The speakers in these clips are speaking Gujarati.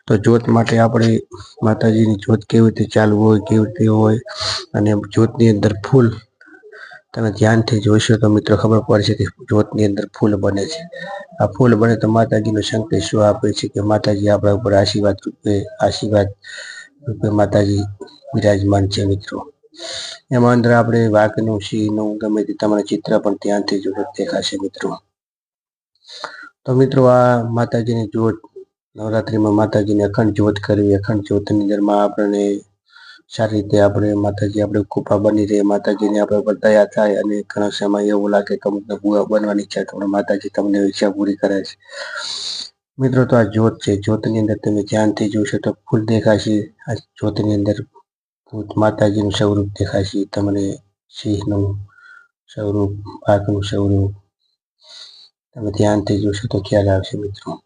તો જ્યોત માટે આપણે માતાજીની જ્યોત કેવી રીતે ચાલુ હોય, કેવી રીતે હોય અને જ્યોતની અંદર ફૂલ તમે ધ્યાનથી જોશો તો મિત્રો ખબર પડશે કે જ્યોતની અંદર ફૂલ બને છે। આ ફૂલ બને તો માતાજીનો સંકેત શું આપે છે કે માતાજી આપણા ઉપર આશીર્વાદ રૂપે માતાજી વિરાજમાન છે મિત્રો। એમાં અંદર આપણે વાઘનું, સિંહનું ગમે તે તમારા ચિત્ર પણ ધ્યાનથી જોશો દેખાશે મિત્રો। તો મિત્રો આ માતાજીની જ્યોત નવરાત્રિમાં માતાજીની અખંડ જ્યોત કરવી, અખંડ જ્યોતની અંદરમાં આપણને સારી રીતે આપણે માતાજી આપણે કૃપા બની રહે, માતાજીની આપણા ઉપર દયા થાય અને ઘણા સમય એવું લાગે કે અમને બુઆ બનવાની ઈચ્છા તો માતાજી તમને ઈચ્છા પૂરી કરે છે। મિત્રો તો આ જ્યોત છે, જ્યોતની અંદર તમે ધ્યાનથી જોશો તો ફૂલ દેખાશે। આ જ્યોતની અંદર માતાજીનું સ્વરૂપ દેખાશે તમને, સિંહનું સ્વરૂપ, વાઘનું સ્વરૂપ તમે ધ્યાનથી જોશો તો ખ્યાલ આવશે મિત્રો।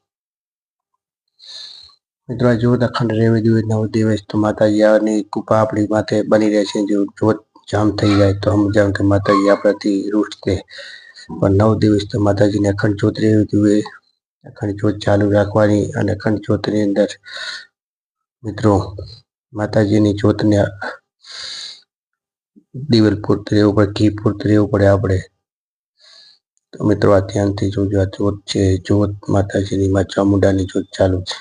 મિત્રો આ જ્યોત અખંડ રહેવી જોઈએ 9 દિવસ, તો માતાજીની કૃપા આપણી માથે બની રહે છે। જો જ્યોત જામ થઈ જાય તો સમજાવ કે માતાજી આપણાથી રૂઠશે, પણ 9 દિવસ તો માતાજીની અખંડ જ્યોત રહેવી જોઈએ, અખંડ જ્યોત ચાલુ રાખવાની। અને અખંડ જ્યોતની અંદર મિત્રો માતાજીની જ્યોતને દિવેલ પૂરતું રહેવું પડે, ઘી પૂરતું રહેવું પડે આપણે। તો મિત્રો આ ધ્યાનથી જોજો, આ જ્યોત છે, જ્યોત માતાજીની માં ચામુંડાની જ્યોત ચાલુ છે।